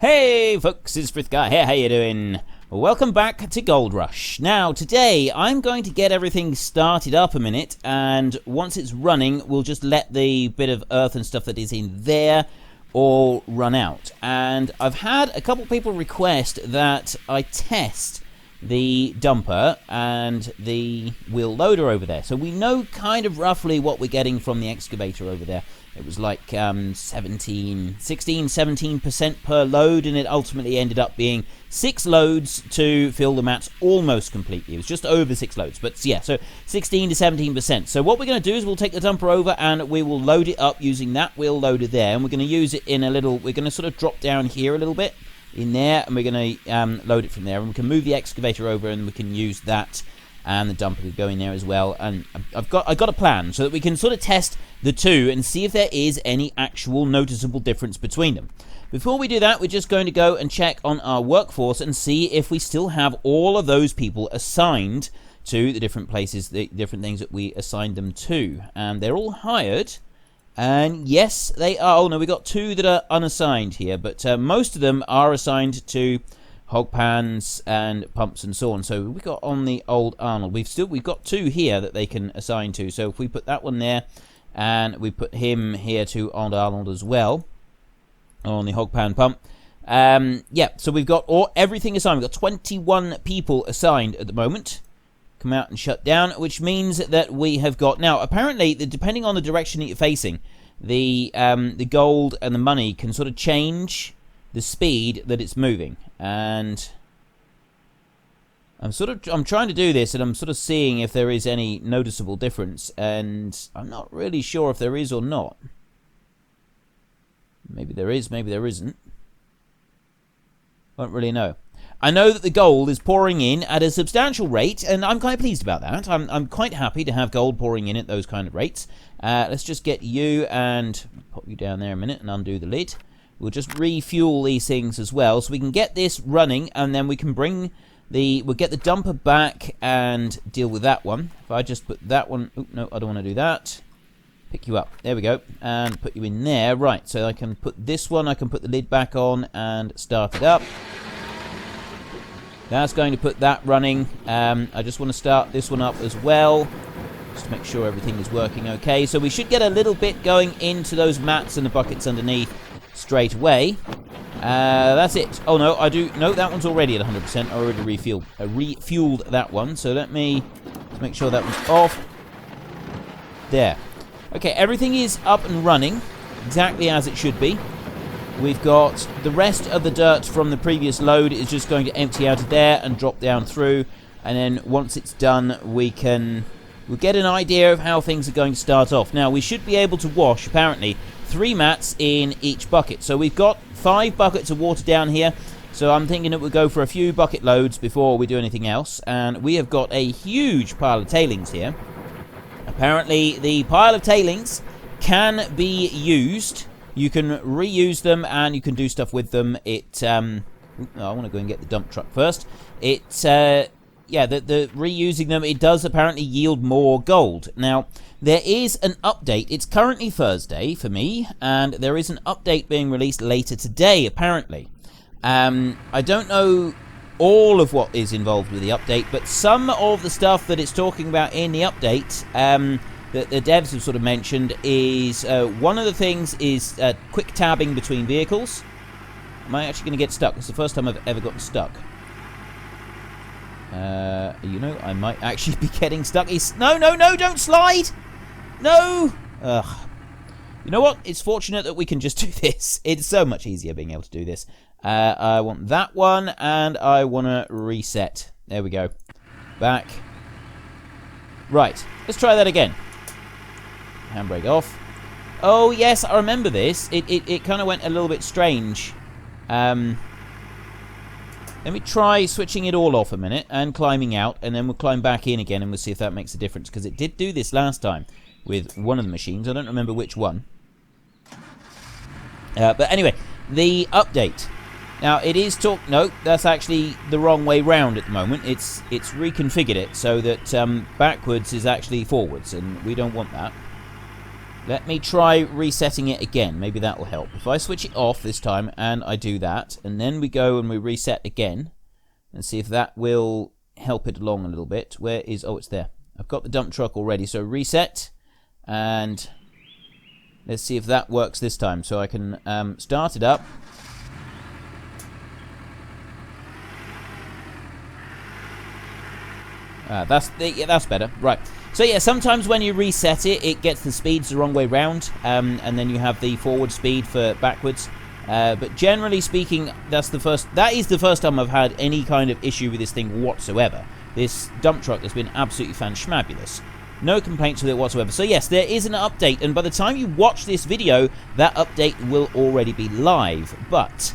Hey folks, it's Frithgar here, how you doing? Welcome back to Gold Rush. Now today I'm going to get everything started up a minute, and once it's running we'll just let the bit of earth and stuff that is in there all run out. And I've had a couple people request that I test the dumper and the wheel loader over there, so we know kind of roughly what we're getting from the excavator over there. It was like 17% per load, and it ultimately ended up being 6 loads to fill the mats almost completely. It was just over 6 loads, but yeah, so 16 to 17%. So what we're going to do is we'll take the dumper over and we will load it up using that wheel loader there, and we're going to use it in a little, we're going to sort of drop down here a little bit in there, and we're going to load it from there, and we can move the excavator over and we can use that, and the dumper could go in there as well. And I've got a plan so that we can sort of test the two and see if there is any actual noticeable difference between them. Before we do that, we're just going to go and check on our workforce and see if we still have all of those people assigned to the different places, the different things that we assigned them to. And they're all hired, and yes, they are. Oh no, we got 2 that are unassigned here, but most of them are assigned to hog pans and pumps and so on. So we got on the old Arnold, we've got 2 here that they can assign to. So if we put that one there and we put him here to old Arnold as well on the hog pan pump, yeah, so we've got everything assigned. We've got 21 people assigned at the moment. Come out and shut down, which means that we have got now, apparently, depending on the direction that you're facing, the gold and the money can sort of change the speed that it's moving. And I'm trying to do this, and I'm sort of seeing if there is any noticeable difference, and I'm not really sure if there is or not. Maybe there is, maybe there isn't. I don't really know. I know that the gold is pouring in at a substantial rate, and I'm quite pleased about that. I'm quite happy to have gold pouring in at those kind of rates. Let's just get you and pop you down there a minute and undo the lid. We'll just refuel these things as well, so we can get this running, and then we can we'll get the dumper back and deal with that one. If I just put that one, oh no, I don't want to do that. Pick you up, there we go, and put you in there. Right, so I can put this one, I can put the lid back on and start it up. That's going to put that running. I just want to start this one up as well, just to make sure everything is working okay. So we should get a little bit going into those mats and the buckets underneath straight away. That's it. Oh no, no, that one's already at 100%. I already refueled that one. So let me make sure that one's off. There. Okay, everything is up and running exactly as it should be. We've got the rest of the dirt from the previous load is just going to empty out of there and drop down through, and then once it's done we'll get an idea of how things are going to start off. Now we should be able to wash apparently 3 mats in each bucket, so we've got 5 buckets of water down here, so I'm thinking that we'll go for a few bucket loads before we do anything else. And we have got a huge pile of tailings here. Apparently the pile of tailings can be used. You can reuse them and you can do stuff with them. I want to go and get the dump truck first. Yeah, the reusing them, it does apparently yield more gold. Now, there is an update. It's currently Thursday for me, and there is an update being released later today, apparently. I don't know all of what is involved with the update, but some of the stuff that it's talking about in the update, that the devs have sort of mentioned, is one of the things is quick tabbing between vehicles. Am I actually going to get stuck? It's the first time I've ever gotten stuck. You know, I might actually be getting stuck. No, don't slide! No! Ugh. You know what? It's fortunate that we can just do this. It's so much easier being able to do this. I want that one, and I want to reset. There we go. Back. Right. Let's try that again. Handbrake off. Oh, yes, I remember this. It kind of went a little bit strange. Let me try switching it all off a minute and climbing out, and then we'll climb back in again and we'll see if that makes a difference, because it did do this last time with one of the machines. I don't remember which one. But anyway, the update. Now, it is no, that's actually the wrong way round at the moment. It's reconfigured it so that backwards is actually forwards, and we don't want that. Let me try resetting it again. Maybe that will help. If I switch it off this time and I do that, and then we go and we reset again, and see if that will help it along a little bit. Where is... Oh, it's there. I've got the dump truck already. So reset, and let's see if that works this time. So I can start it up. That's better. Right. So yeah, sometimes when you reset it, it gets the speeds the wrong way round, and then you have the forward speed for backwards. But generally speaking, that is the first time I've had any kind of issue with this thing whatsoever. This dump truck has been absolutely fantabulous. No complaints with it whatsoever. So yes, there is an update, and by the time you watch this video, that update will already be live. But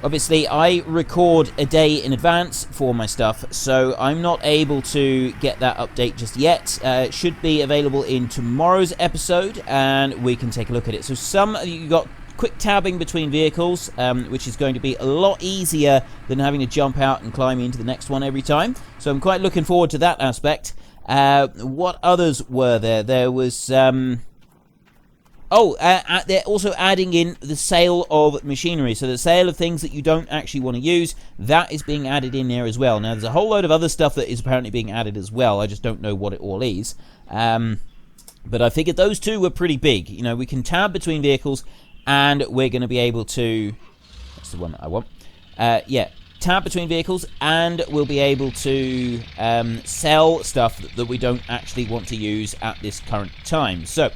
obviously, I record a day in advance for my stuff, so I'm not able to get that update just yet. It should be available in tomorrow's episode, and we can take a look at it. So you got quick tabbing between vehicles, which is going to be a lot easier than having to jump out and climb into the next one every time. So I'm quite looking forward to that aspect. What others were there? There was... they're also adding in the sale of machinery. So the sale of things that you don't actually want to use, that is being added in there as well. Now, there's a whole load of other stuff that is apparently being added as well. I just don't know what it all is. But I figured those two were pretty big. You know, we can tab between vehicles, and we're going to be able to... That's the one that I want. Tab between vehicles, and we'll be able to sell stuff that we don't actually want to use at this current time. So...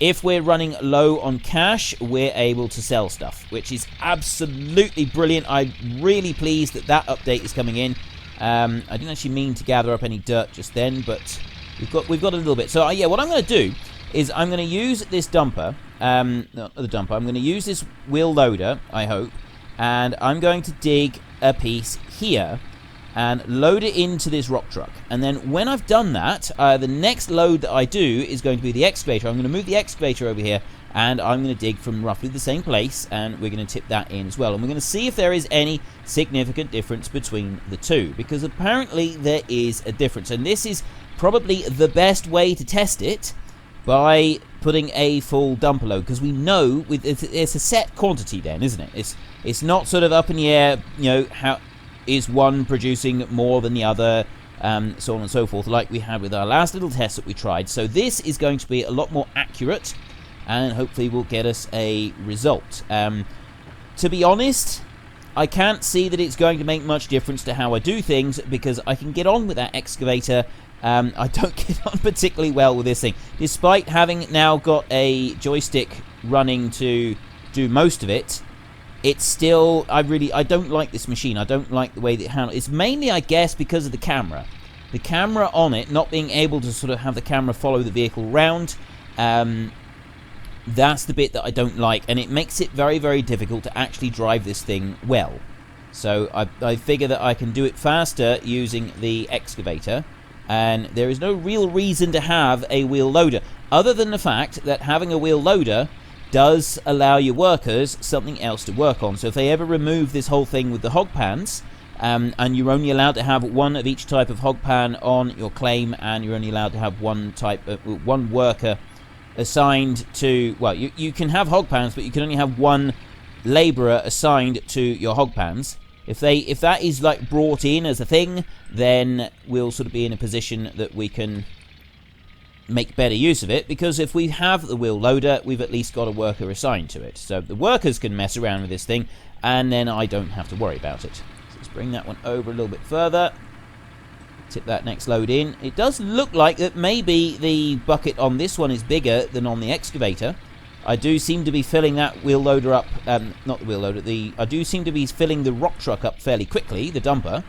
if we're running low on cash, we're able to sell stuff, which is absolutely brilliant. I'm really pleased that that update is coming in. I didn't actually mean to gather up any dirt just then, but we've got a little bit. So yeah, what I'm going to do is I'm going to use this dumper, not the dumper. I'm going to use this wheel loader, I hope, and I'm going to dig a piece here and load it into this rock truck. And then when I've done that, the next load that I do is going to be the excavator. I'm going to move the excavator over here, and I'm going to dig from roughly the same place, and we're going to tip that in as well. And we're going to see if there is any significant difference between the two, because apparently there is a difference. And this is probably the best way to test it, by putting a full dumper load, because we know it's a set quantity then, isn't it? It's not sort of up in the air, you know, how... is one producing more than the other, so on and so forth, like we had with our last little test that we tried. So this is going to be a lot more accurate, and hopefully will get us a result. To be honest, I can't see that it's going to make much difference to how I do things, because I can get on with that excavator. I don't get on particularly well with this thing, despite having now got a joystick running to do most of it. It's still, I don't like this machine. I don't like the way that it handles. It's mainly, I guess, because of the camera. The camera on it, not being able to sort of have the camera follow the vehicle round, that's the bit that I don't like, and it makes it very, very difficult to actually drive this thing well. So I figure that I can do it faster using the excavator, and there is no real reason to have a wheel loader, other than the fact that having a wheel loader does allow your workers something else to work on. So if they ever remove this whole thing with the hog pans, and you're only allowed to have one of each type of hog pan on your claim, and you're only allowed to have one worker assigned to, well, you can have hog pans, but you can only have one labourer assigned to your hog pans. If that is like brought in as a thing, then we'll sort of be in a position that we can make better use of it, because if we have the wheel loader, we've at least got a worker assigned to it. So the workers can mess around with this thing, and then I don't have to worry about it. So let's bring that one over a little bit further. Tip that next load in. It does look like that maybe the bucket on this one is bigger than on the excavator. I do seem to be filling that wheel loader up, not the wheel loader, I do seem to be filling the rock truck up fairly quickly, the dumper.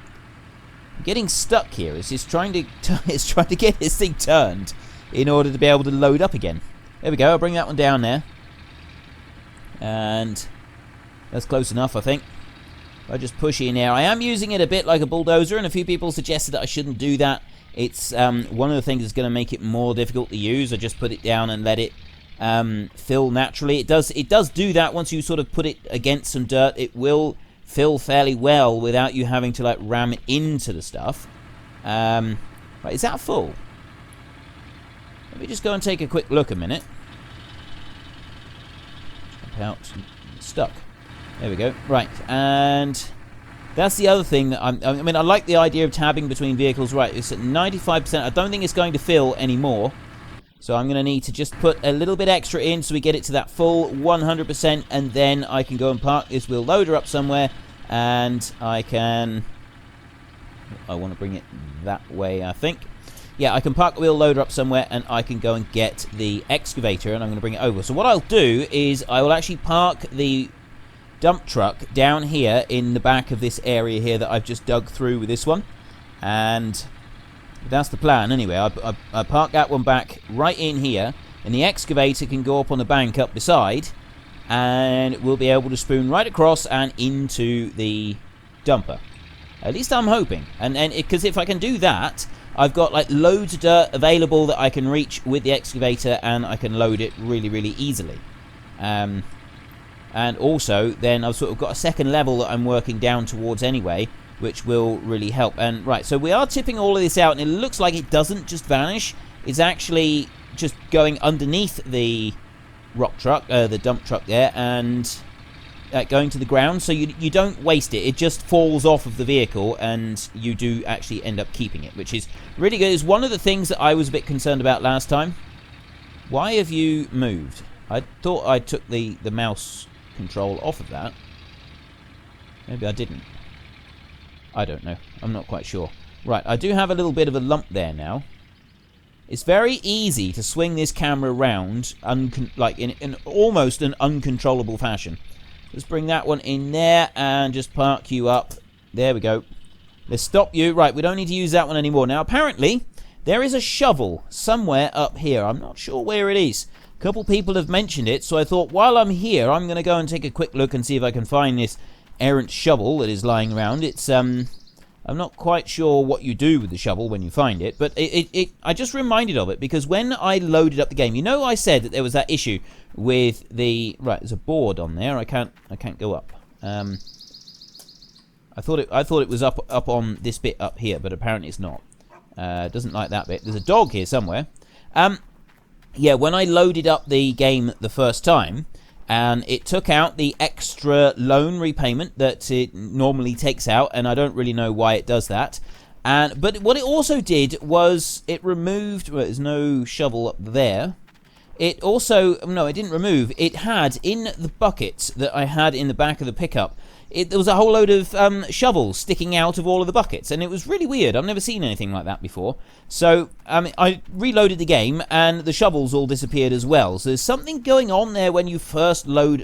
I'm getting stuck here. It's just trying to get this thing turned in order to be able to load up again. There we go, I'll bring that one down there. And that's close enough, I think. I just push in there. I am using it a bit like a bulldozer, and a few people suggested that I shouldn't do that. It's one of the things that's going to make it more difficult to use. I just put it down and let it fill naturally. It does do that once you sort of put it against some dirt. It will fill fairly well without you having to like ram it into the stuff. Right, is that full? Let me just go and take a quick look a minute. Jump out. Stuck. There we go. Right, and that's the other thing that I mean, I like the idea of tabbing between vehicles. Right, it's at 95%. I don't think it's going to fill anymore. So I'm going to need to just put a little bit extra in so we get it to that full 100%, and then I can go and park this wheel loader up somewhere, and I want to bring it that way, I think. Yeah, I can park the wheel loader up somewhere, and I can go and get the excavator, and I'm going to bring it over. So what I'll do is I will actually park the dump truck down here in the back of this area here that I've just dug through with this one, and that's the plan anyway. I park that one back right in here, and the excavator can go up on the bank up beside, and we'll be able to spoon right across and into the dumper. At least I'm hoping. And because if I can do that, I've got like loads of dirt available that I can reach with the excavator, and I can load it really, really easily. And also, then I've sort of got a second level that I'm working down towards anyway, which will really help. And right, so we are tipping all of this out, and it looks like it doesn't just vanish. It's actually just going underneath the rock truck, the dump truck there, and going to the ground. So you don't waste it. It just falls off of the vehicle, and you do actually end up keeping it, which is really good. It's one of the things that I was a bit concerned about last time. Why have you moved? I thought I took the mouse control off of that. Maybe I didn't. I don't know. I'm not quite sure. Right, I do have a little bit of a lump there now. It's very easy to swing this camera around like in almost an uncontrollable fashion. Let's bring that one in there and just park you up. There we go. Let's stop you. Right, we don't need to use that one anymore. Now, apparently, there is a shovel somewhere up here. I'm not sure where it is. A couple people have mentioned it, so I thought while I'm here, I'm going to go and take a quick look and see if I can find this errant shovel that is lying around. It's I'm not quite sure what you do with the shovel when you find it, but I just reminded of it because when I loaded up the game, you know, I said that there was that issue with the there's a board on there. I can't go up. I thought it was up on this bit up here, but apparently it's not. It doesn't like that bit. There's a dog here somewhere. Yeah, when I loaded up the game the first time, and it took out the extra loan repayment that it normally takes out, and I don't really know why it does that. But what it also did was it removed... Well, there's no shovel up there. It also... No, it didn't remove. It had, in the buckets that I had in the back of the pickup, there was a whole load of shovels sticking out of all of the buckets, and it was really weird. I've never seen anything like that before. So I reloaded the game, and the shovels all disappeared as well. So there's something going on there when you first reload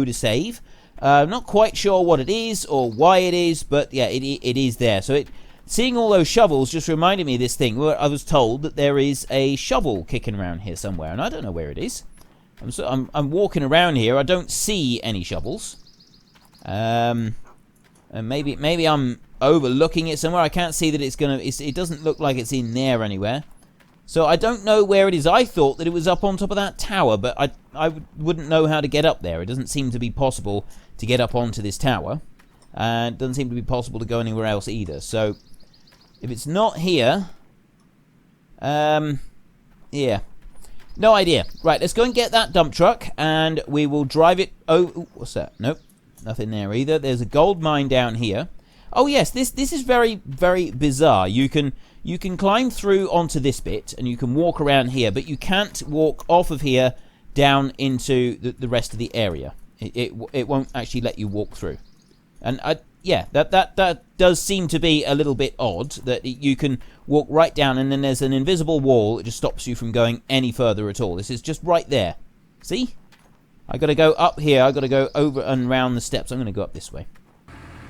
a save. I'm not quite sure what it is or why it is, but yeah, it is there. So seeing all those shovels just reminded me of this thing where I was told that there is a shovel kicking around here somewhere, and I don't know where it is. I'm walking around here. I don't see any shovels. And maybe I'm overlooking it somewhere. I can't see that it doesn't look like it's in there anywhere. So I don't know where it is. I thought that it was up on top of that tower, but I wouldn't know how to get up there. It doesn't seem to be possible to get up onto this tower. And it doesn't seem to be possible to go anywhere else either. So if it's not here, yeah. No idea. Right, let's go and get that dump truck, and we will drive it... Oh, what's that? Nope. Nothing there either. There's a gold mine down here. Oh yes, this is very, very bizarre. You can climb through onto this bit, and you can walk around here, but you can't walk off of here down into the rest of the area. It won't actually let you walk through. And yeah, that does seem to be a little bit odd, that you can walk right down, and then there's an invisible wall that just stops you from going any further at all. This is just right there. See? I got to go up here. I got to go over and round the steps. I'm going to go up this way.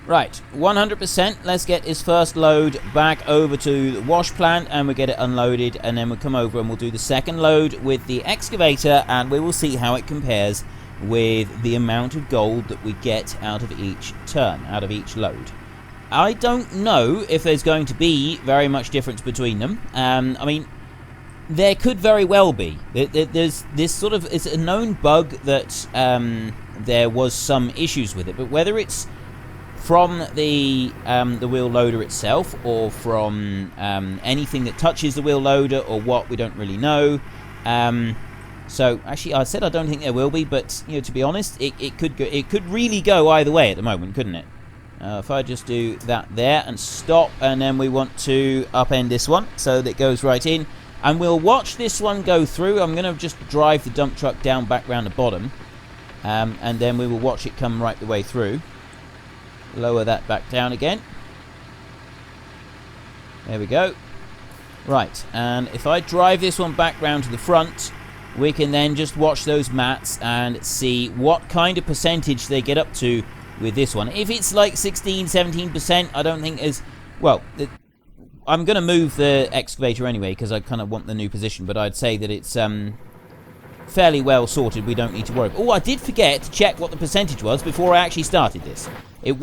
Right, 100%. Let's get his first load back over to the wash plant, and we'll get it unloaded, and then we'll come over and we'll do the second load with the excavator, and we will see how it compares with the amount of gold that we get out of each turn, out of each load. I don't know if there's going to be very much difference between them. I mean, there could very well be. There's this sort of... It's a known bug that there was some issues with it, but whether it's from the wheel loader itself, or from anything that touches the wheel loader, or what, we don't really know. So actually, I said I don't think there will be, but you know, to be honest, it could really go either way at the moment, couldn't it? If I just do that there and stop, and then we want to upend this one so that it goes right in, and we'll watch this one go through. I'm going to just drive the dump truck down back round the bottom, and then we will watch it come right the way through. Lower that back down again. There we go. Right, and if I drive this one back round to the front, we can then just watch those mats and see what kind of percentage they get up to with this one. If it's like 16, 17%, I don't think is... Well, I'm going to move the excavator anyway, because I kind of want the new position, but I'd say that it's fairly well sorted. We don't need to worry. Oh, I did forget to check what the percentage was before I actually started this. There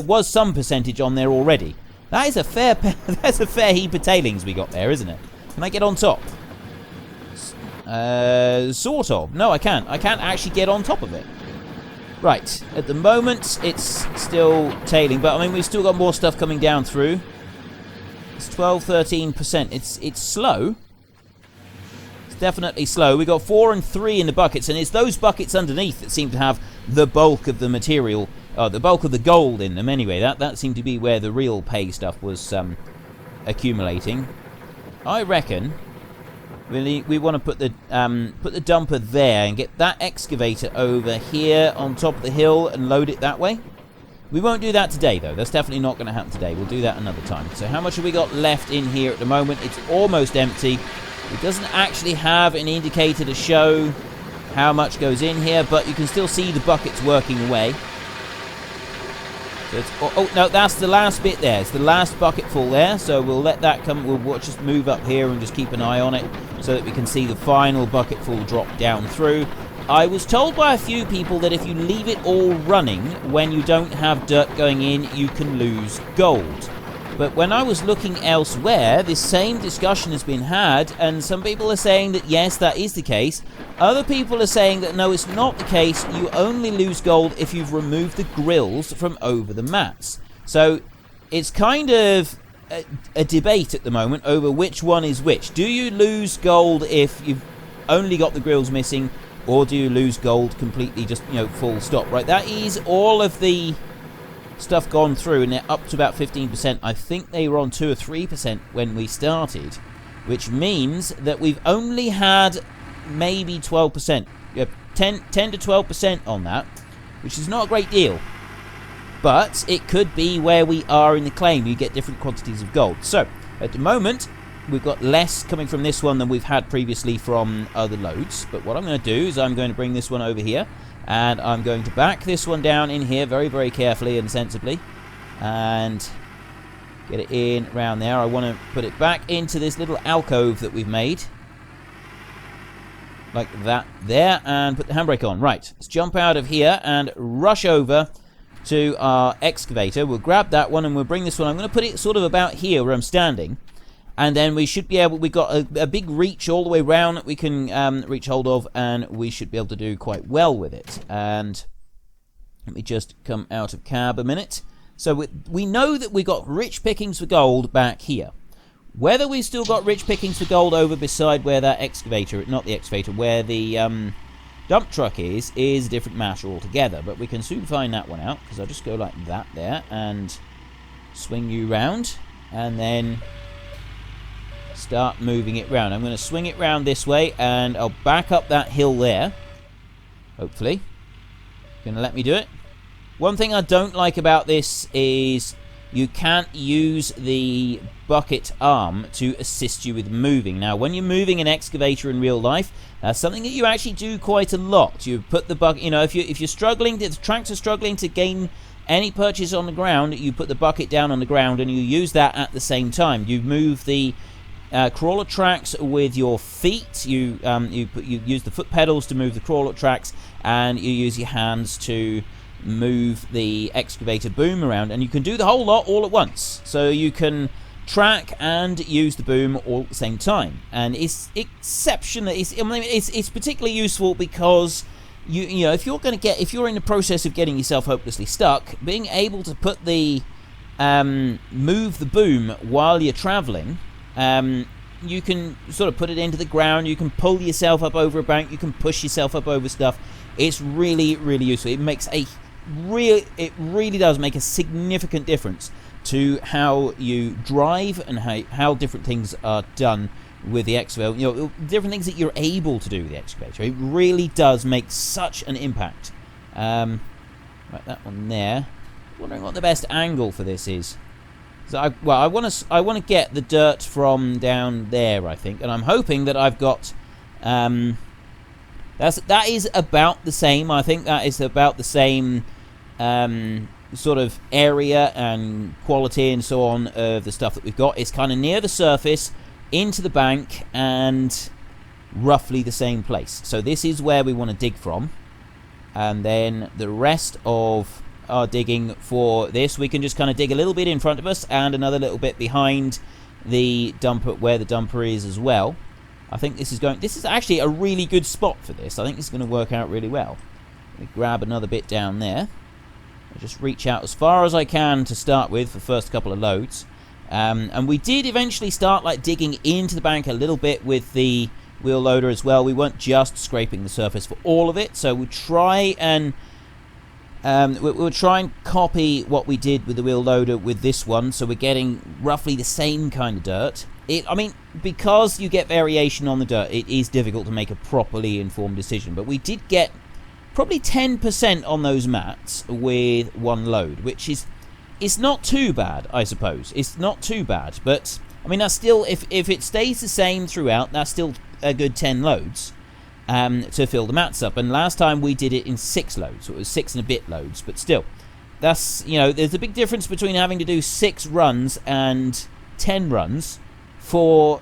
was some percentage on there already. That is a fair that's a fair heap of tailings we got there, isn't it? Can I get on top? Sort of. No, I can't. I can't actually get on top of it. Right. At the moment, it's still tailing, but I mean, we've still got more stuff coming down through. It's 12, 13%. It's slow. It's definitely slow. We got 4 and 3 in the buckets, and it's those buckets underneath that seem to have the bulk of the material, the bulk of the gold in them. Anyway, that seemed to be where the real pay stuff was accumulating. I reckon we want to put the dumper there and get that excavator over here on top of the hill and load it that way. We won't do that today, though. That's definitely not going to happen today. We'll do that another time. So how much have we got left in here at the moment? It's almost empty. It doesn't actually have an indicator to show how much goes in here, but you can still see the buckets working away. So it's, oh, no, that's the last bit there. It's the last bucket full there, so we'll let that come. We'll just move up here and just keep an eye on it so that we can see the final bucket full drop down through. I was told by a few people that if you leave it all running when you don't have dirt going in, you can lose gold. But when I was looking elsewhere, this same discussion has been had, and some people are saying that yes, that is the case. Other people are saying that no, it's not the case. You only lose gold if you've removed the grills from over the mats. So it's kind of a debate at the moment over which one is which. Do you lose gold if you've only got the grills missing, or do you lose gold completely, just, you know, full stop? Right, that is all of the stuff gone through, and they're up to about 15%. I think they were on 2 or 3% when we started, which means that we've only had maybe 12%. 10 to 12% on that, which is not a great deal. But it could be where we are in the claim. You get different quantities of gold. So, at the moment, we've got less coming from this one than we've had previously from other loads. But what I'm going to do is I'm going to bring this one over here, and I'm going to back this one down in here very, very carefully and sensibly, and get it in around there. I want to put it back into this little alcove that we've made, like that there, and put the handbrake on. Right, let's jump out of here and rush over to our excavator. We'll grab that one and we'll bring this one. I'm going to put it sort of about here where I'm standing, and then we should be able, we've got a big reach all the way around that we can reach hold of, and we should be able to do quite well with it. And let me just come out of cab a minute. So we know that we got rich pickings for gold back here. Whether we've still got rich pickings for gold over beside where that excavator, not the excavator, where the dump truck is a different matter altogether. But we can soon find that one out, because I'll just go like that there and swing you round, and then start moving it round. I'm going to swing it round this way, and I'll back up that hill there. Hopefully. Going to let me do it. One thing I don't like about this is you can't use the bucket arm to assist you with moving. Now, when you're moving an excavator in real life, that's something that you actually do quite a lot. You put the bucket, you know, if you're struggling, if the tractor's struggling to gain any purchase on the ground, you put the bucket down on the ground and you use that at the same time. You move the crawler tracks with your feet. You use the foot pedals to move the crawler tracks, and you use your hands to move the excavator boom around, and you can do the whole lot all at once. So you can track and use the boom all at the same time, and it's exceptional. It's particularly useful because you know, if you're in the process of getting yourself hopelessly stuck, being able to put the move the boom while you're traveling, you can sort of put it into the ground, you can pull yourself up over a bank, you can push yourself up over stuff. It's really, really useful. It really does make a significant difference to how you drive and how different things are done with the excavator. You know, different things that you're able to do with the excavator. It really does make such an impact. Right, that one there. Wondering what the best angle for this is. So I want to get the dirt from down there, I think, and I'm hoping that I've got. That is about the same. I think that is about the same sort of area and quality and so on of the stuff that we've got. It's kind of near the surface, into the bank, and roughly the same place. So this is where we want to dig from, and then the rest of our digging for this, we can just kind of dig a little bit in front of us and another little bit behind the dumper, where the dumper is as well. I think this is actually a really good spot for this. I think this is going to work out really well. Let me grab another bit down there. I'll just reach out as far as I can to start with for the first couple of loads. And we did eventually start like digging into the bank a little bit with the wheel loader as well. We weren't just scraping the surface for all of it, so we'll try and copy what we did with the wheel loader with this one, so we're getting roughly the same kind of dirt. I mean, because you get variation on the dirt, it is difficult to make a properly informed decision, but we did get probably 10% on those mats with one load, which is, it's not too bad, I suppose. It's not too bad, but I mean, that's still, if it stays the same throughout, that's still a good 10 loads. To fill the mats up, and last time we did it in 6 loads, so it was 6 and a bit loads, but still, that's, you know, there's a big difference between having to do 6 runs and 10 runs for,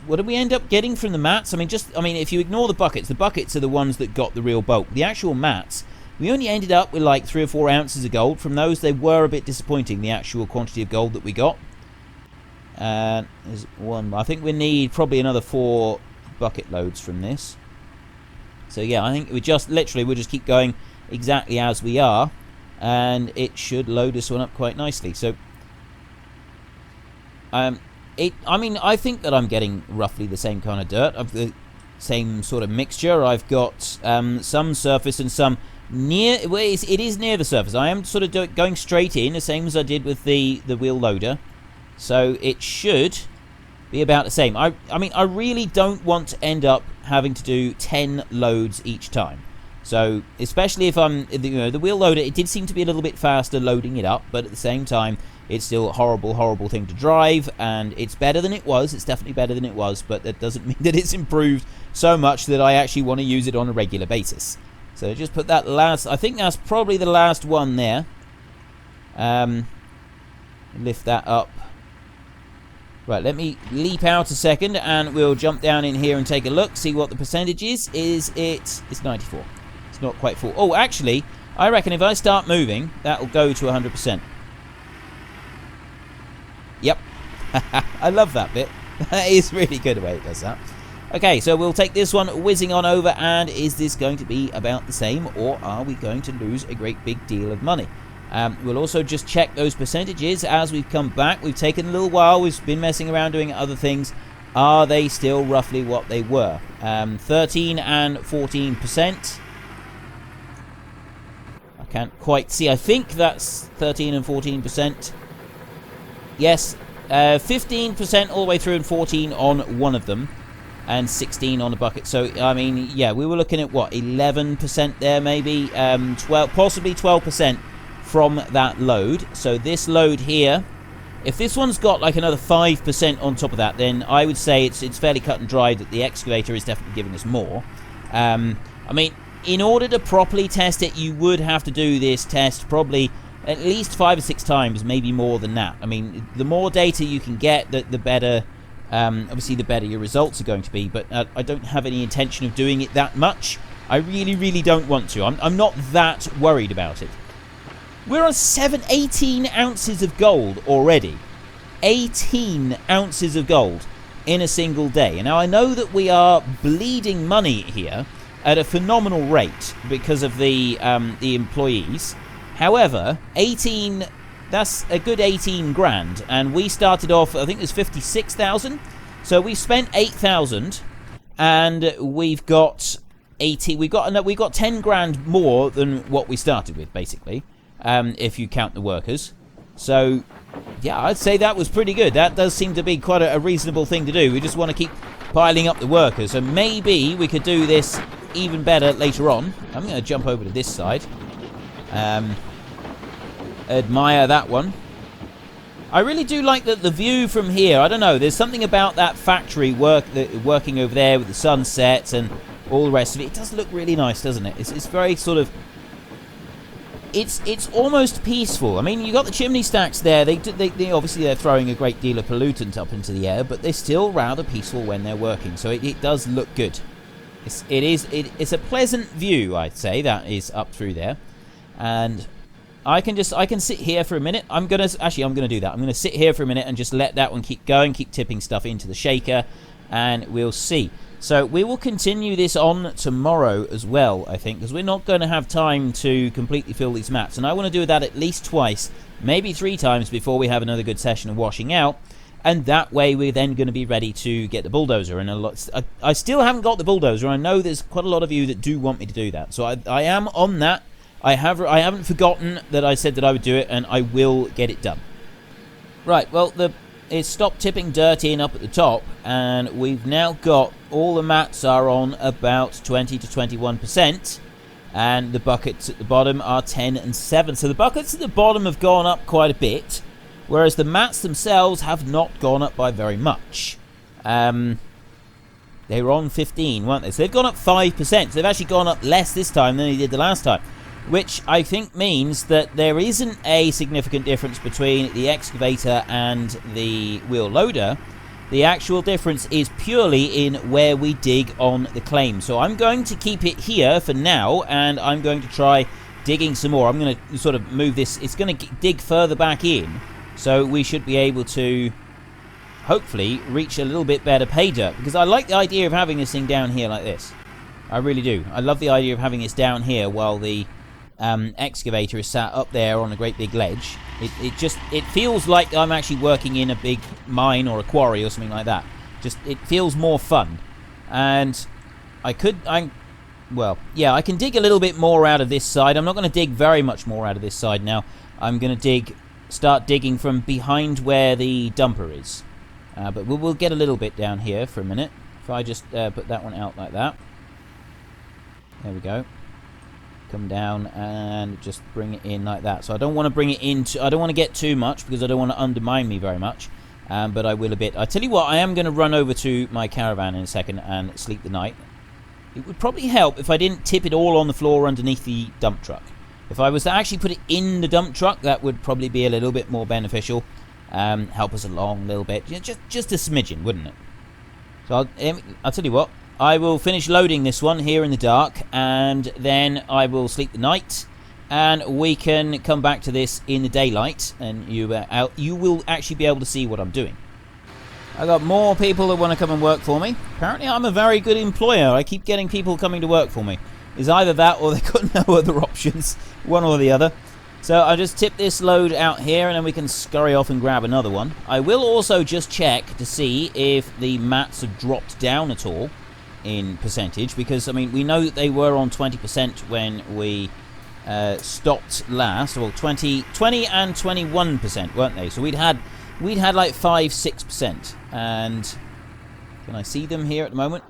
what did we end up getting from the mats? I mean, if you ignore the buckets are the ones that got the real bulk. The actual mats, we only ended up with like 3 or 4 ounces of gold from those. They were a bit disappointing, the actual quantity of gold that we got. There's one, I think we need probably another 4 bucket loads from this. So yeah, I think we'll just keep going exactly as we are, and it should load this one up quite nicely. So, I mean, I think that I'm getting roughly the same kind of dirt, of the same sort of mixture. I've got some surface and some near. Well, it is near the surface. I am sort of going straight in, the same as I did with the wheel loader. So it should be about the same. I mean, I really don't want to end up having to do 10 loads each time. So, especially if I'm, you know, the wheel loader, it did seem to be a little bit faster loading it up, but at the same time, it's still a horrible thing to drive, and it's better than it was. It's definitely better than it was, but that doesn't mean that it's improved so much that I actually want to use it on a regular basis. So just put that last, I think that's probably the last one there. Lift that up. Right, let me leap out a second, and we'll jump down in here and take a look, see what the percentage is. It's 94. It's not quite full. Oh, actually, I reckon if I start moving, that'll go to 100%. Yep. I love that bit. That is really good the way it does that. Okay, so we'll take this one whizzing on over, and is this going to be about the same, or are we going to lose a great big deal of money? We'll also just check those percentages as we've come back. We've taken a little while. We've been messing around doing other things. Are they still roughly what they were? 13 and 14%. I can't quite see. I think that's 13 and 14%. Yes, 15% all the way through and 14 on one of them. And 16 on the bucket. So, I mean, yeah, we were looking at, what, 11% there maybe? 12, possibly 12%. From that load. So this load here, if this one's got like another 5% on top of that, then I would say it's fairly cut and dried that the excavator is definitely giving us more. I mean, in order to properly test it, you would have to do this test probably at least 5 or 6 times, maybe more than that. I mean, the more data you can get, the better. Obviously, the better your results are going to be. But I don't have any intention of doing it that much. I really don't want to. I'm not that worried about it. We're on 18 ounces of gold already. 18 ounces of gold in a single day. And now I know that we are bleeding money here. at a phenomenal rate because of the employees. However, 18, that's a good 18 grand, and we started off, I think it was 56,000. So we spent 8,000, and we've got 80. We got 10 grand more than what we started with, basically, if you count the workers. So yeah, I'd say that was pretty good. That does seem to be quite a reasonable thing to do. We just want to keep piling up the workers, so maybe we could do this even better later on. I'm going to jump over to this side. Admire that one. I really do like the view from here. I don't know, there's something about that factory working over there with the sunsets and all the rest of it. It does look really nice, doesn't it? It's very sort of... It's almost peaceful. I mean, you got the chimney stacks there. They obviously they're throwing a great deal of pollutant up into the air, but they're still rather peaceful when they're working. So it does look good. It's a pleasant view, I'd say, that is up through there. And I can sit here for a minute. I'm gonna do that. I'm gonna sit here for a minute and just let that one keep going, keep tipping stuff into the shaker, and we'll see. So we will continue this on tomorrow as well, I think, because we're not going to have time to completely fill these maps. And I want to do that at least twice, maybe 3 times before we have another good session of washing out. And that way we're then going to be ready to get the bulldozer. And I still haven't got the bulldozer. I know there's quite a lot of you that do want me to do that. So I am on that. I haven't forgotten that I said that I would do it, and I will get it done. Right, well, it's stopped tipping dirt in up at the top, and we've now got all the mats are on about 20 to 21%, and the buckets at the bottom are 10 and 7. So the buckets at the bottom have gone up quite a bit, whereas the mats themselves have not gone up by very much. They were on 15, weren't they? So they've gone up 5%. So they've actually gone up less this time than they did the last time, which I think means that there isn't a significant difference between the excavator and the wheel loader. The actual difference is purely in where we dig on the claim. So I'm going to keep it here for now, and I'm going to try digging some more. I'm going to sort of move this. It's going to dig further back in, so we should be able to hopefully reach a little bit better pay dirt, because I like the idea of having this thing down here like this. I really do. I love the idea of having this down here while the excavator is sat up there on a great big ledge. It feels like I'm actually working in a big mine or a quarry or something like that. It feels more fun. And I can dig a little bit more out of this side. I'm not going to dig very much more out of this side now. I'm going to start digging from behind where the dumper is. But we'll get a little bit down here for a minute. If I just put that one out like that. There we go. Come down and just bring it in like that. So I don't want to bring it in. I don't want to get too much because I don't want to undermine me very much. But I will a bit. I tell you what, I am going to run over to my caravan in a second and sleep the night. It would probably help if I didn't tip it all on the floor underneath the dump truck. If I was to actually put it in the dump truck, that would probably be a little bit more beneficial. Help us along a little bit. Just a smidgen, wouldn't it? So I'll tell you what. I will finish loading this one here in the dark, and then I will sleep the night, and we can come back to this in the daylight, and you will actually be able to see what I'm doing. I got more people that want to come and work for me. Apparently I'm a very good employer. I keep getting people coming to work for me. It's either that or they've got no other options, one or the other. So I'll just tip this load out here, and then we can scurry off and grab another one. I will also just check to see if the mats have dropped down at all in percentage, because I mean we know that they were on 20% when we stopped last. Well, 20 and 21%, weren't they? So we'd had like 5-6%. And can I see them here at the moment?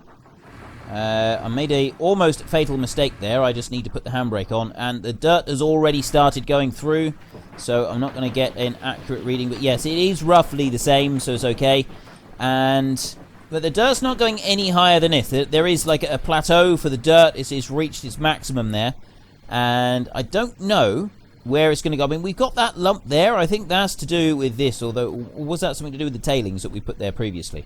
I made a almost fatal mistake there. I just need to put the handbrake on, and the dirt has already started going through, so I'm not going to get an accurate reading, but yes, it is roughly the same, so it's okay. But the dirt's not going any higher than this. There is like a plateau for the dirt. It's reached its maximum there. And I don't know where it's going to go. I mean, we've got that lump there. I think that's to do with this. Although, was that something to do with the tailings that we put there previously?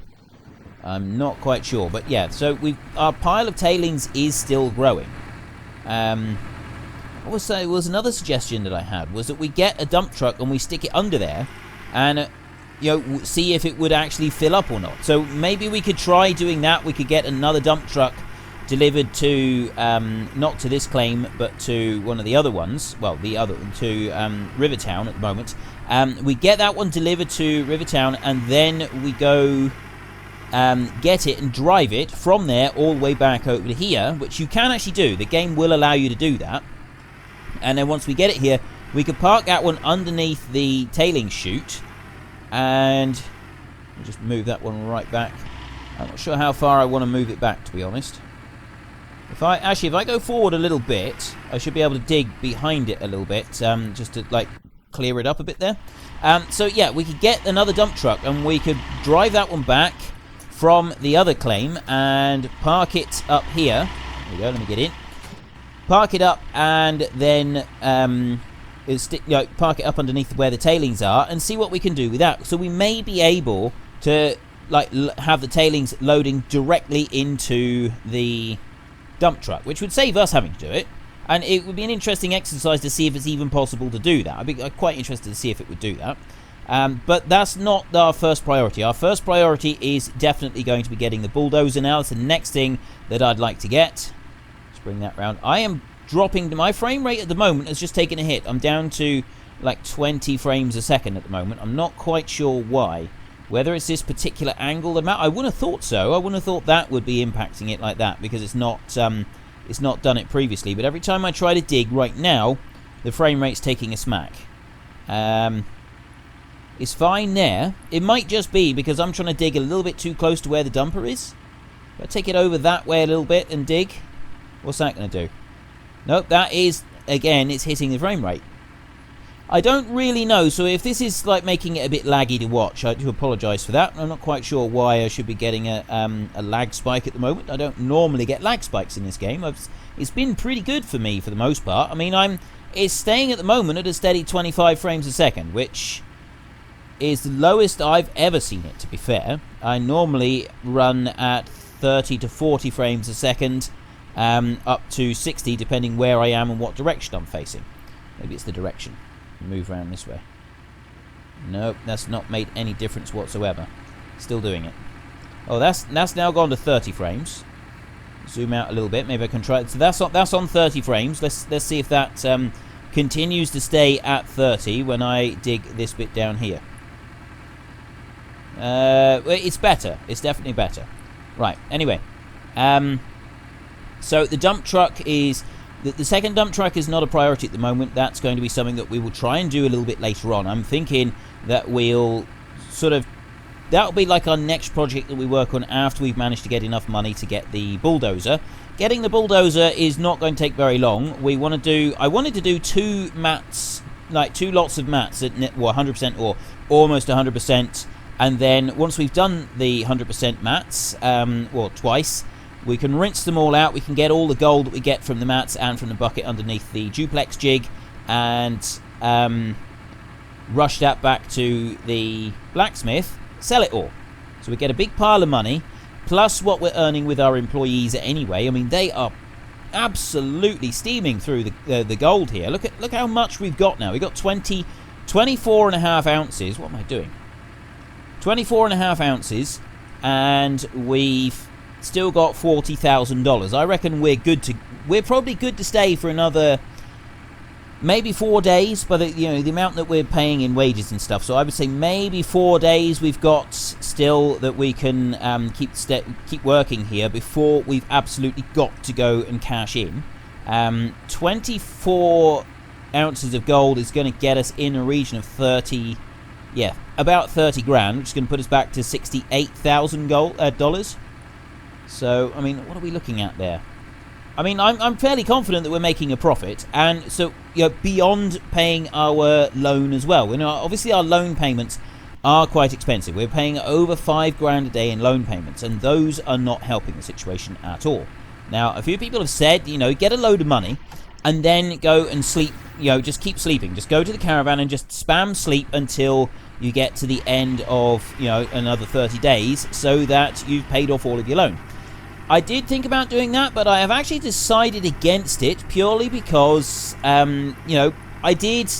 I'm not quite sure. But yeah, so our pile of tailings is still growing. What was another suggestion that I had was that we get a dump truck and we stick it under there. And see if it would actually fill up or not. So maybe we could try doing that. We could get another dump truck delivered to, not to this claim, but to one of the other ones. Well, the other one, to Rivertown at the moment. We get that one delivered to Rivertown, and then we go get it and drive it from there all the way back over to here, which you can actually do. The game will allow you to do that. And then once we get it here, we can park that one underneath the tailing chute, and we'll just move that one right back. I'm not sure how far I want to move it back, to be honest. If I go forward a little bit, I should be able to dig behind it a little bit, just to like clear it up a bit there. So yeah, we could get another dump truck and we could drive that one back from the other claim and park it up here. There we go. Let me get in. Park it up and then park it up underneath where the tailings are and see what we can do with that. So we may be able to like have the tailings loading directly into the dump truck, which would save us having to do it, and it would be an interesting exercise to see if it's even possible to do that. I'd be quite interested to see if it would do that, but that's not our first priority. Our first priority is definitely going to be getting the bulldozer now. It's the next thing that I'd like to get. Let's bring that round. I am dropping, my frame rate at the moment has just taken a hit. I'm down to like 20 frames a second at the moment. I'm not quite sure why. Whether it's this particular angle, I wouldn't have thought so. I wouldn't have thought that would be impacting it like that, because it's not done it previously. But every time I try to dig right now, the frame rate's taking a smack. It's fine there. It might just be because I'm trying to dig a little bit too close to where the dumper is. If I take it over that way a little bit and dig, what's that going to do? Nope, that is, again, it's hitting the frame rate. I don't really know, so if this is like making it a bit laggy to watch, I do apologise for that. I'm not quite sure why I should be getting a lag spike at the moment. I don't normally get lag spikes in this game. It's been pretty good for me for the most part. I mean, it's staying at the moment at a steady 25 frames a second, which is the lowest I've ever seen it, to be fair. I normally run at 30 to 40 frames a second, up to 60, depending where I am and what direction I'm facing. Maybe it's the direction. Move around this way. Nope, that's not made any difference whatsoever. Still doing it. Oh, that's now gone to 30 frames. Zoom out a little bit. Maybe I can try it. So that's on 30 frames. Let's see if that continues to stay at 30 when I dig this bit down here. It's better. It's definitely better. Right. Anyway, so the dump truck is. The second dump truck is not a priority at the moment. That's going to be something that we will try and do a little bit later on. I'm thinking that we'll that'll be like our next project that we work on after we've managed to get enough money to get the bulldozer. Getting the bulldozer is not going to take very long. I wanted to do two mats, like 2 lots of mats at 100% or almost 100%, and then once we've done the 100% mats, twice, we can rinse them all out. We can get all the gold that we get from the mats and from the bucket underneath the duplex jig, and rush that back to the blacksmith, sell it all. So we get a big pile of money, plus what we're earning with our employees anyway. I mean, they are absolutely steaming through the gold here. Look how much we've got now. We've got 24.5 ounces. What am I doing? 24.5 ounces, and we've still got $40,000. I reckon we're probably good to stay for another maybe 4 days, but the amount that we're paying in wages and stuff. So I would say maybe 4 days we've got still that we can keep working here before we've absolutely got to go and cash in. 24 ounces of gold is going to get us in a region of about 30 grand, which is going to put us back to $68,000. So, I mean, what are we looking at there? I mean, I'm fairly confident that we're making a profit, and so beyond paying our loan as well. Obviously our loan payments are quite expensive. We're paying over 5 grand a day in loan payments, and those are not helping the situation at all. Now, a few people have said, get a load of money and then go and sleep. Just keep sleeping. Just go to the caravan and just spam sleep until you get to the end of another 30 days, so that you've paid off all of your loan. I did think about doing that, but I have actually decided against it purely because, I did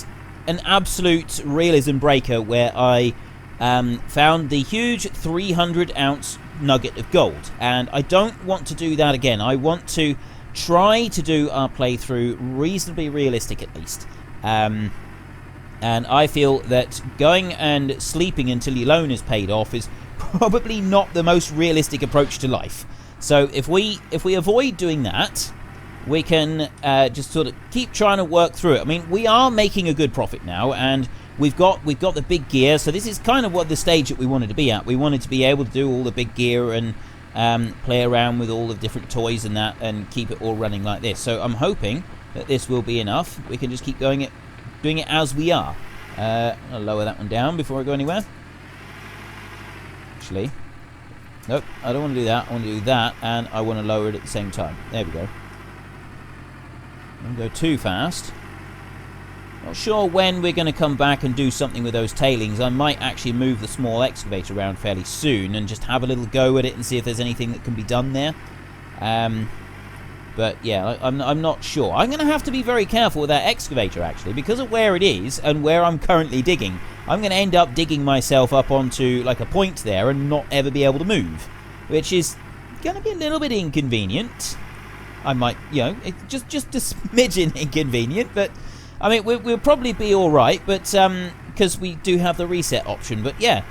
an absolute realism breaker where I found the huge 300 ounce nugget of gold. And I don't want to do that again. I want to try to do our playthrough reasonably realistic at least. And I feel that going and sleeping until your loan is paid off is probably not the most realistic approach to life. So if we avoid doing that, we can just sort of keep trying to work through it. I mean, we are making a good profit now, and we've got the big gear. So this is kind of what the stage that we wanted to be at. We wanted to be able to do all the big gear and play around with all the different toys and that, and keep it all running like this. So I'm hoping that this will be enough. We can just keep doing it as we are. I'll lower that one down before I go anywhere. Actually, nope, I don't want to do that. I want to do that, and I want to lower it at the same time. There we go. Don't go too fast. Not sure when we're going to come back and do something with those tailings. I might actually move the small excavator around fairly soon and just have a little go at it and see if there's anything that can be done there. But yeah, I'm not sure. I'm going to have to be very careful with that excavator, actually, because of where it is and where I'm currently digging. I'm going to end up digging myself up onto like a point there and not ever be able to move, which is going to be a little bit inconvenient. I might, you know, it's just a smidgen inconvenient, but I mean, we'll probably be all right. But because we do have the reset option. But yeah,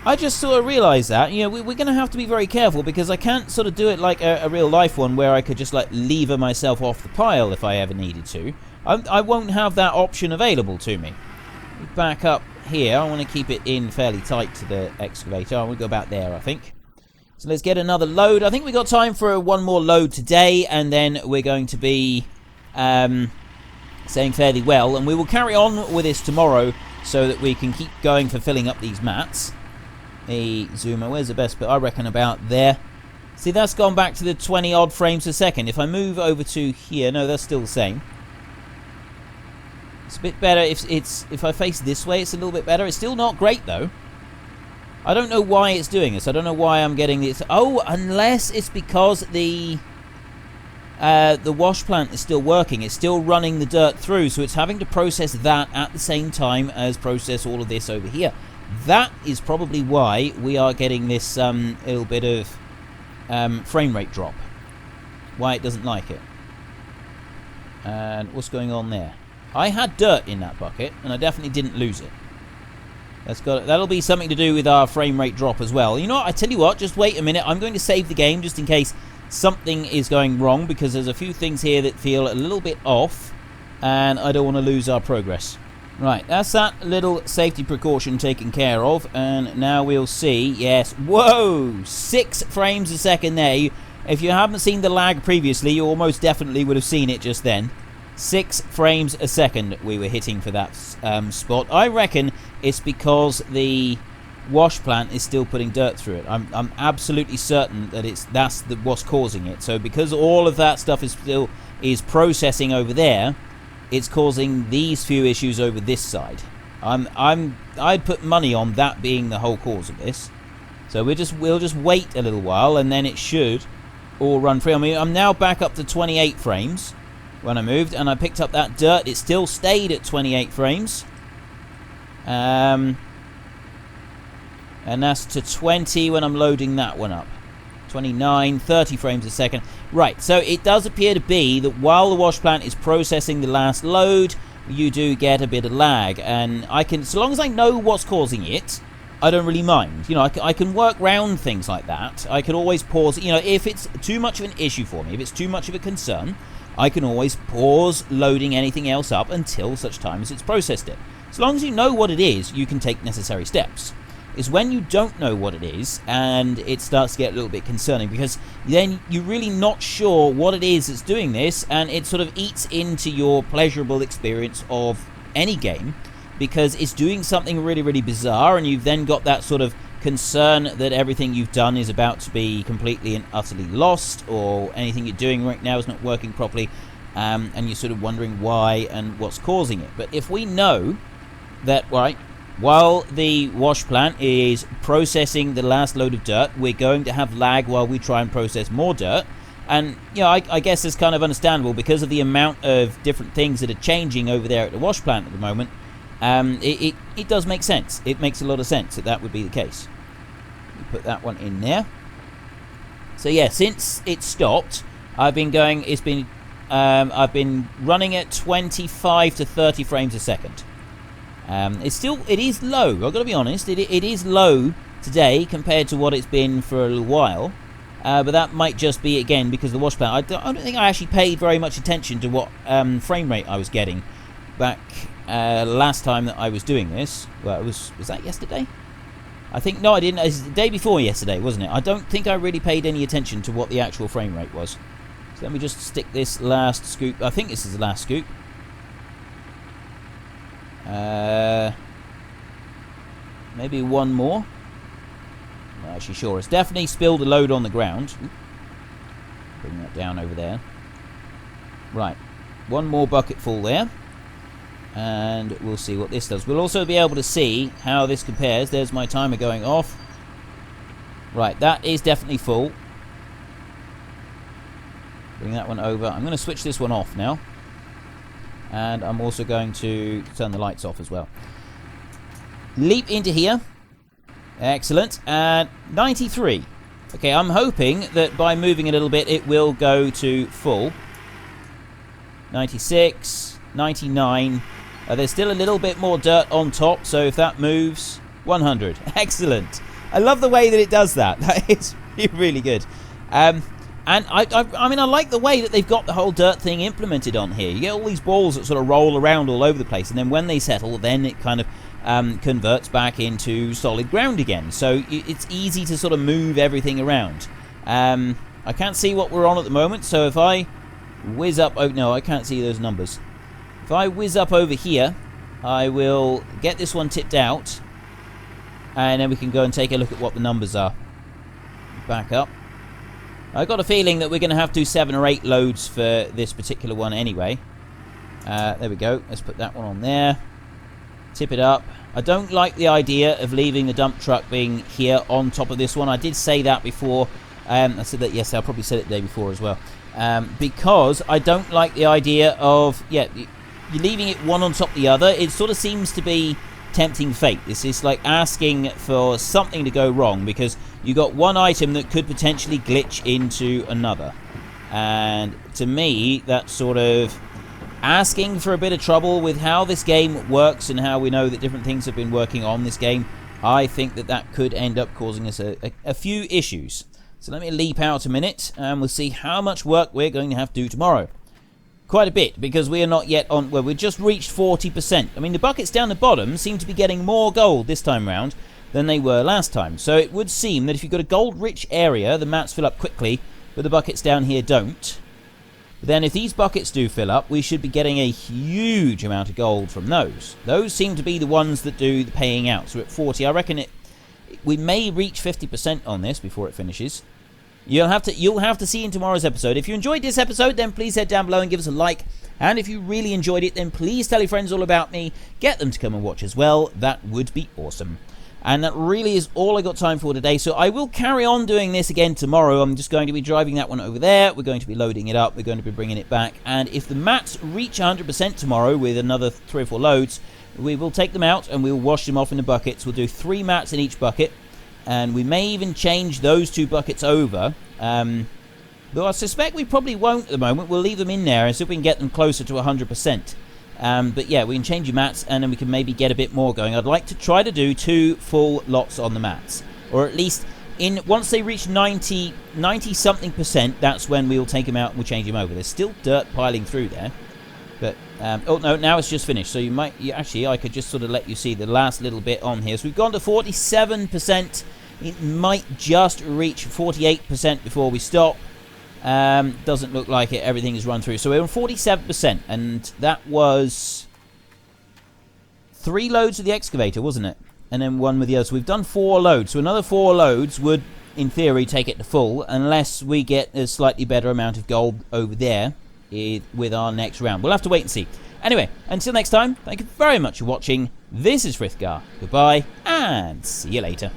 I just sort of realised that, you know, we're going to have to be very careful, because I can't sort of do it like a real life one where I could just like lever myself off the pile if I ever needed to. I won't have that option available to me. Back up here, I want to keep it in fairly tight to the excavator. I want to go about there, I think. So let's get another load. I think we got time for one more load today, and then we're going to be saying fairly well, and we will carry on with this tomorrow so that we can keep going for filling up these mats. A zoomer, where's the best bit? I reckon about there. See, that's gone back to the 20 odd frames a second. If I move over to here, no, that's still the same. It's a bit better if I face this way. It's a little bit better. It's still not great though. I don't know why it's doing this. I don't know why I'm getting this. Oh, unless it's because the wash plant is still working. It's still running the dirt through, so it's having to process that at the same time as process all of this over here. That is probably why we are getting this little bit of frame rate drop. Why it doesn't like it. And what's going on there? I had dirt in that bucket, and I definitely didn't lose it. That'll be something to do with our frame rate drop as well. You know what? I tell you what, just wait a minute. I'm going to save the game just in case something is going wrong, because there's a few things here that feel a little bit off, and I don't want to lose our progress. Right, that's that little safety precaution taken care of, and now we'll see. Yes, whoa, 6 frames a second there. If you haven't seen the lag previously, you almost definitely would have seen it just then. 6 frames a second we were hitting for that spot. I reckon it's because the wash plant is still putting dirt through it. I'm absolutely certain that that's what's causing it. So because all of that stuff is processing over there, it's causing these few issues over this side. I'd put money on that being the whole cause of this. So we'll just wait a little while, and then it should all run free. I mean, I'm now back up to 28 frames. When I moved and I picked up that dirt, it still stayed at 28 frames. And that's to 20 when I'm loading that one up. 29, 30 frames a second. Right, so it does appear to be that while the wash plant is processing the last load, you do get a bit of lag. And I can, so long as I know what's causing it, I don't really mind. You know, I can work around things like that. I can always pause. You know, if it's too much of an issue for me, if it's too much of a concern, I can always pause loading anything else up until such time as it's processed it. As long as you know what it is, you can take necessary steps. It's when you don't know what it is and it starts to get a little bit concerning, because then you're really not sure what it is that's doing this, and it sort of eats into your pleasurable experience of any game, because it's doing something really, really bizarre, and you've then got that sort of concern that everything you've done is about to be completely and utterly lost, or anything you're doing right now is not working properly, and you're sort of wondering why and what's causing it. But if we know that, right, while the wash plant is processing the last load of dirt, we're going to have lag while we try and process more dirt, and you know, I guess it's kind of understandable because of the amount of different things that are changing over there at the wash plant at the moment. It does make sense. It makes a lot of sense that would be the case. Put that one in there. So yeah, since it stopped, I've been going. I've been running at 25 to 30 frames a second. It is low. I've got to be honest. It is low today compared to what it's been for a little while. But that might just be, again, because of the wash plan. I don't think I actually paid very much attention to what frame rate I was getting back last time that I was doing this. Well, was that yesterday? I think, no, I didn't. It was the day before yesterday, wasn't it? I don't think I really paid any attention to what the actual frame rate was. So let me just stick this last scoop. I think this is the last scoop. Maybe one more. Not actually sure. It's definitely spilled a load on the ground. Oop. Bring that down over there. Right. One more bucket full there. And we'll see what this does. We'll also be able to see how this compares. There's my timer going off. Right, that is definitely full. Bring that one over. I'm going to switch this one off now. And I'm also going to turn the lights off as well. Leap into here. Excellent. And 93. Okay, I'm hoping that by moving a little bit, it will go to full. 96. 99. There's still a little bit more dirt on top, so if that moves, 100. Excellent. I love the way that it does that. That is really good. And I mean, I like the way that they've got the whole dirt thing implemented on here. You get all these balls that sort of roll around all over the place, and then when they settle, then it kind of converts back into solid ground again. So it's easy to sort of move everything around. I can't see what we're on at the moment, so if I whiz up... Oh, no, I can't see those numbers. If I whiz up over here, I will get this one tipped out, and then we can go and take a look at what the numbers are. Back up. I've got a feeling that we're going to have to do 7 or 8 loads for this particular one anyway. There we go. Let's put that one on there. Tip it up. I don't like the idea of leaving the dump truck being here on top of this one. I did say that before. I said that yesterday. I probably said it the day before as well. Because I don't like the idea of... Yeah, you're leaving it one on top of the other. It sort of seems to be tempting fate. This is like asking for something to go wrong because you got one item that could potentially glitch into another. And to me, that's sort of asking for a bit of trouble with how this game works and how we know that different things have been working on this game. I think that that could end up causing us a few issues. So let me leap out a minute and we'll see how much work we're going to have to do tomorrow. Quite a bit, because we are not yet on... Well, we've just reached 40%. I mean, the buckets down the bottom seem to be getting more gold this time round than they were last time. So it would seem that if you've got a gold-rich area, the mats fill up quickly, but the buckets down here don't. But then if these buckets do fill up, we should be getting a huge amount of gold from those. Those seem to be the ones that do the paying out. So at 40, I reckon we may reach 50% on this before it finishes. You'll have to see in tomorrow's episode. If you enjoyed this episode, then please head down below and give us a like. And if you really enjoyed it, then please tell your friends all about me. Get them to come and watch as well. That would be awesome. And that really is all I got time for today. So I will carry on doing this again tomorrow. I'm just going to be driving that one over there. We're going to be loading it up. We're going to be bringing it back. And if the mats reach 100% tomorrow with another 3 or 4 loads, we will take them out and we'll wash them off in the buckets. We'll do 3 mats in each bucket. And we may even change those 2 buckets over. Though I suspect we probably won't at the moment. We'll leave them in there and see if we can get them closer to 100%. But yeah, we can change your mats and then we can maybe get a bit more going. I'd like to try to do 2 full lots on the mats. Or at least, once they reach 90-something%, that's when we'll take them out and we'll change them over. There's still dirt piling through there. But, oh no, now it's just finished. So actually, I could just sort of let you see the last little bit on here. So we've gone to 47%. It might just reach 48% before we stop. Doesn't look like it. Everything is run through. So we're on 47%. And that was 3 loads with the excavator, wasn't it? And then 1 with the other. So we've done 4 loads. So another 4 loads would, in theory, take it to full. Unless we get a slightly better amount of gold over there with our next round. We'll have to wait and see. Anyway, until next time, thank you very much for watching. This is Frithgar. Goodbye, and see you later.